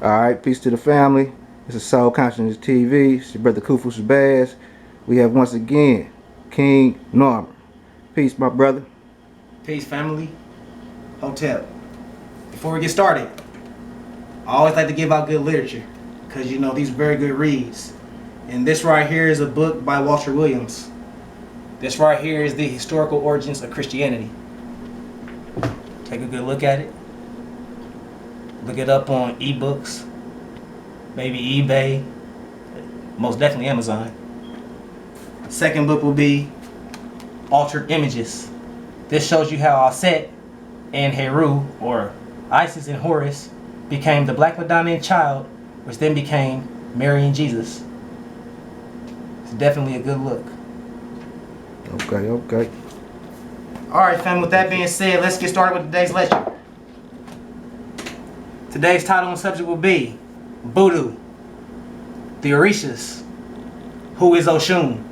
Alright, peace to the family. This is Soul Consciousness TV. It's your brother Kufu Shabazz. We have once again King Norman. Peace, my brother. Peace, family. Hotel. Before we get started, I always like to give out good literature because you know these are very good reads. And this right here is a book by Walter Williams. This right here is the historical origins of Christianity. Take a good look at it. Look it up on ebooks, maybe eBay, most definitely Amazon. Second book will be Altered Images. This shows you how Set and Heru, or Isis and Horus, became the Black Madonna and Child, which then became Mary and Jesus. It's definitely a good look. Okay. Alright, family, with that being said, let's get started with today's lecture. Today's title and subject will be Voodoo, the Orishas. Who is OSHUN?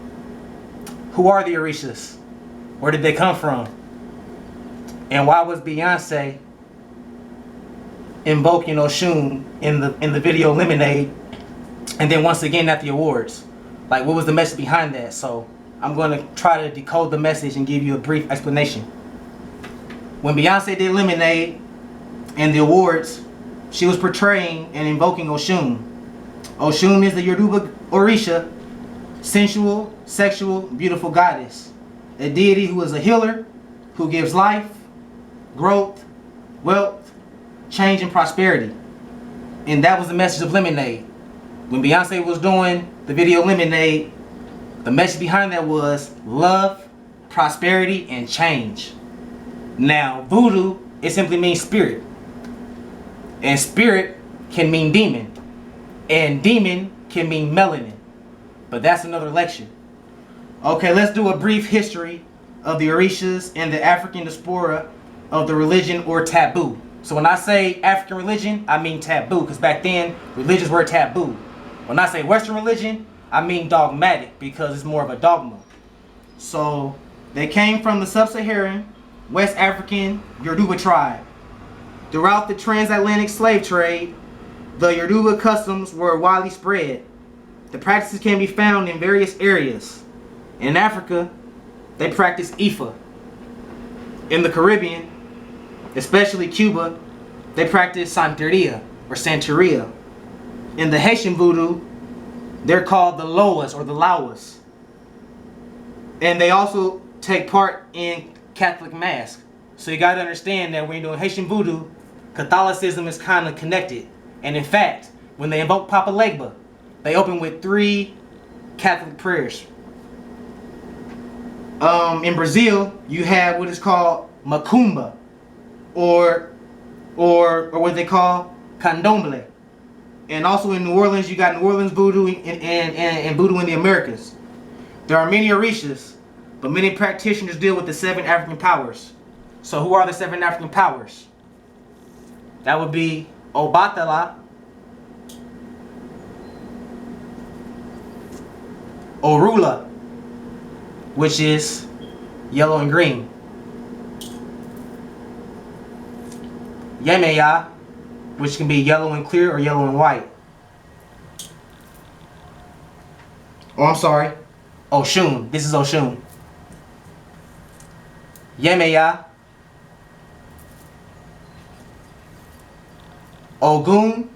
Who are the Orishas? Where did they come from? And why was Beyonce invoking OSHUN in the video Lemonade, and then once again at the awards? Like, what was the message behind that? So I'm going to try to decode the message and give you a brief explanation. When Beyonce did Lemonade and the awards, she was portraying and invoking OSHUN. OSHUN is the Yoruba Orisha, sensual, sexual, beautiful goddess. A deity who is a healer, who gives life, growth, wealth, change, and prosperity. And that was the message of Lemonade. When Beyonce was doing the video Lemonade, the message behind that was love, prosperity, and change. Now, voodoo, it simply means spirit. And spirit can mean demon. And demon can mean melanin. But that's another lecture. Okay, let's do a brief history of the Orishas and the African diaspora of the religion or taboo. So when I say African religion, I mean taboo, because back then, religions were taboo. When I say Western religion, I mean dogmatic, because it's more of a dogma. So they came from the sub-Saharan, West African Yoruba tribe. Throughout the transatlantic slave trade, the Yoruba customs were widely spread. The practices can be found in various areas. In Africa, they practice Ifa. In the Caribbean, especially Cuba, they practice Santeria or Santeria. In the Haitian voodoo, they're called the Loas or the Lawas. And they also take part in Catholic Mass. So you got to understand that when you're doing Haitian voodoo, Catholicism is kind of connected. And in fact, when they invoke Papa Legba, they open with 3 Catholic prayers. In Brazil, you have what is called Macumba, or what they call Candomblé. And also in New Orleans, you got New Orleans voodoo and voodoo in the Americas. There are many Orishas, but many practitioners deal with the 7 African powers. So who are the 7 African powers? That would be Obatala, Orula, which is yellow and green, Yemeya, which can be yellow and clear or yellow and white. Oh, I'm sorry, OSHUN. This is OSHUN. Yemeya. Ogun,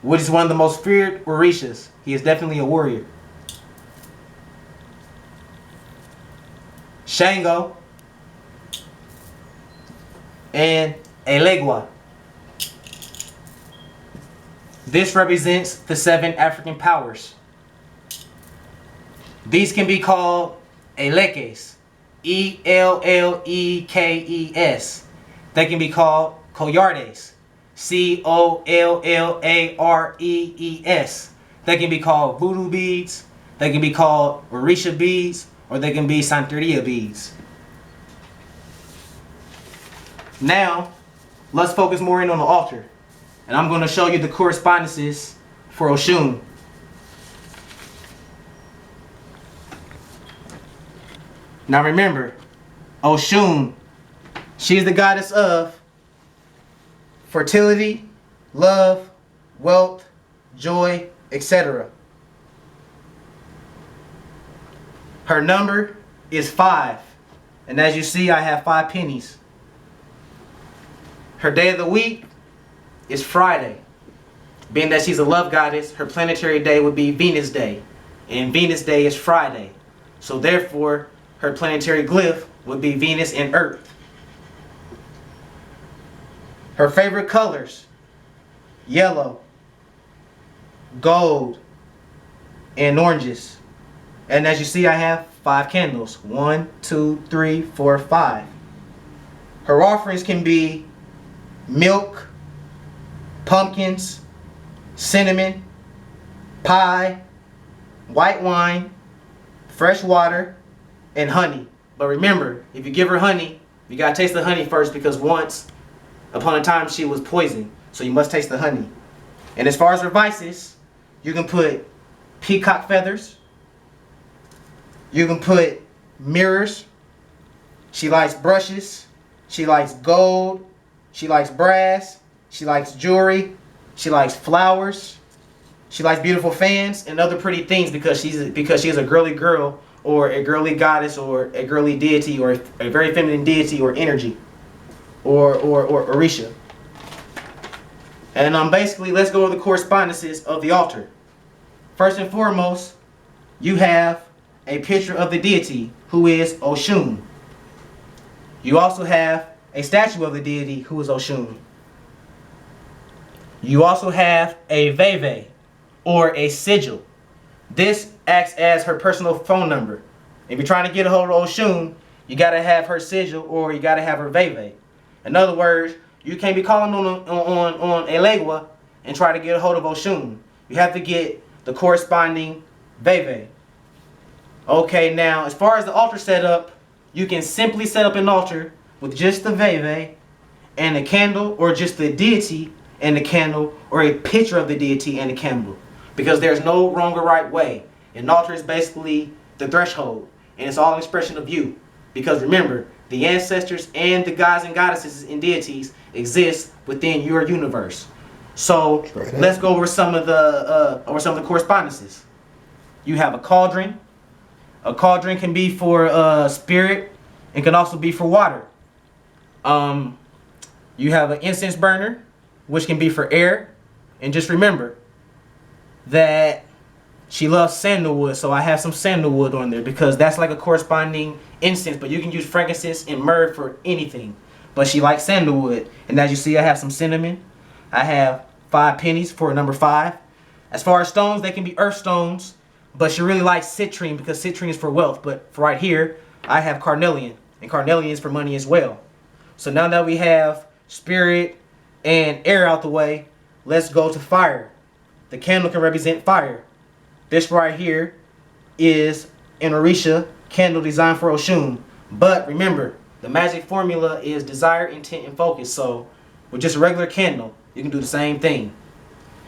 which is one of the most feared Orishas. He is definitely a warrior. Shango. And Elegua. This represents the 7 African powers. These can be called Elekes. E-L-L-E-K-E-S. They can be called Collardes. C-O-L-L-A-R-E-E-S. They can be called voodoo beads. They can be called Orisha beads. Or they can be Santeria beads. Now, let's focus more in on the altar. And I'm going to show you the correspondences for OSHUN. Now remember, OSHUN, she's the goddess of fertility, love, wealth, joy, etc. Her number is 5. And as you see, I have 5 pennies. Her day of the week is Friday. Being that she's a love goddess, her planetary day would be Venus Day. And Venus Day is Friday. So therefore, her planetary glyph would be Venus and Earth. Her favorite colors: yellow, gold, and oranges. And as you see, I have 5 candles. 1, 2, 3, 4, 5. Her offerings can be milk, pumpkins, cinnamon, pie, white wine, fresh water, and honey. But remember, if you give her honey, you gotta taste the honey first, because once upon a time she was poisoned. So you must taste the honey. And as far as her vices, you can put peacock feathers. You can put mirrors. She likes brushes. She likes gold. She likes brass. She likes jewelry. She likes flowers. She likes beautiful fans and other pretty things, because she is a girly girl, or a girly goddess, or a girly deity, or a very feminine deity or energy, or Orisha. And basically, let's go over the correspondences of the altar. First and foremost, you have a picture of the deity, who is OSHUN. You also have a statue of the deity, who is OSHUN. You also have a veve, or a sigil. This acts as her personal phone number. If you're trying to get a hold of OSHUN, you gotta have her sigil, or you gotta have her veve. In other words, you can't be calling on a legua and try to get a hold of OSHUN. You have to get the corresponding veve. Okay, now as far as the altar setup, you can simply set up an altar with just the veve and a candle, or just the deity and the candle, or a picture of the deity and the candle, because there's no wrong or right way. An altar is basically the threshold, and it's all an expression of you. Because remember, the ancestors and the gods and goddesses and deities exist within your universe. So let's go over some of the correspondences. You have a cauldron. A cauldron can be for spirit, and can also be for water. You have an incense burner, which can be for air. And just remember that she loves sandalwood, so I have some sandalwood on there, because that's like a corresponding incense. But you can use frankincense and myrrh for anything, but she likes sandalwood. And as you see, I have some cinnamon. I have 5 pennies for number 5. As far as stones, they can be earth stones, but she really likes citrine, because citrine is for wealth. But for right here, I have carnelian, and carnelian is for money as well. So now that we have spirit and air out the way, let's go to fire. The candle can represent fire. This right here is an Orisha candle designed for OSHUN. But remember, the magic formula is desire, intent, and focus. So with just a regular candle, you can do the same thing.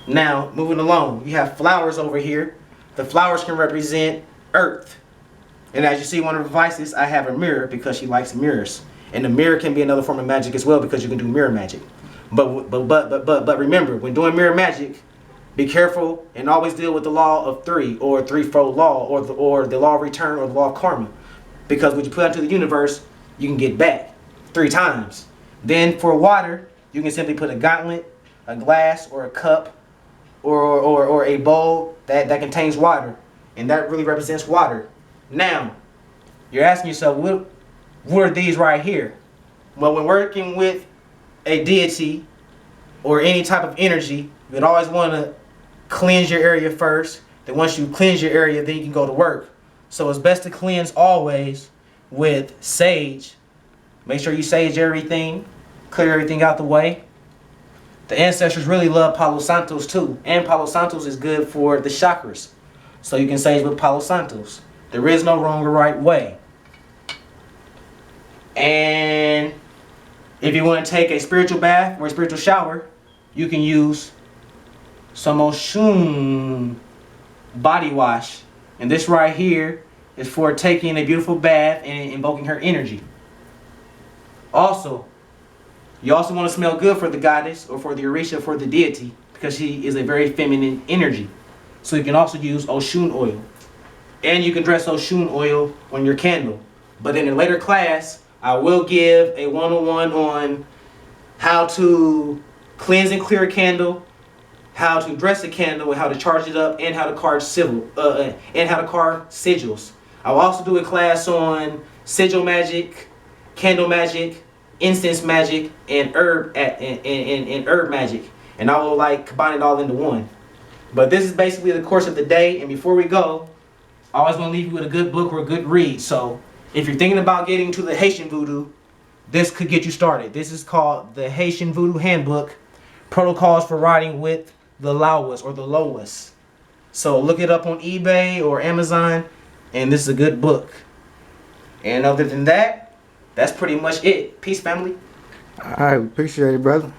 Now, moving along, you have flowers over here. The flowers can represent earth. And as you see, one of the devices, I have a mirror, because she likes mirrors. And the mirror can be another form of magic as well, because you can do mirror magic. But remember, when doing mirror magic, be careful and always deal with the law of 3, or threefold law, or the law of return, or the law of karma. Because what you put out into the universe, you can get back 3 times. Then for water, you can simply put a gauntlet, a glass, or a cup, or a bowl that contains water. And that really represents water. Now, you're asking yourself, what are these right here? Well, when working with a deity or any type of energy, you'd always want to cleanse your area first. Then once you cleanse your area, then you can go to work. So it's best to cleanse always with sage. Make sure you sage everything, clear everything out the way. The ancestors really love Palo Santos too, and Palo Santos is good for the chakras. So you can sage with Palo Santos. There is no wrong or right way. And if you want to take a spiritual bath or a spiritual shower, you can use some OSHUN body wash. And this right here is for taking a beautiful bath and invoking her energy. Also, you also want to smell good for the goddess, or for the Orisha, for the deity, because she is a very feminine energy. So you can also use OSHUN oil. And you can dress OSHUN oil on your candle. But in a later class, I will give a one-on-one on how to cleanse and clear a candle, how to dress a candle, and how to charge it up, and how to carve sigils. I will also do a class on sigil magic, candle magic, incense magic, and herb magic. And I will like combine it all into one. But this is basically the course of the day. And before we go, I always want to leave you with a good book or a good read. So if you're thinking about getting to the Haitian Voodoo, this could get you started. This is called the Haitian Voodoo Handbook, Protocols for Writing with the Lawas or the Loas. So look it up on eBay or Amazon, and this is a good book. And other than that, that's pretty much it. Peace, family. All right, appreciate it, brother.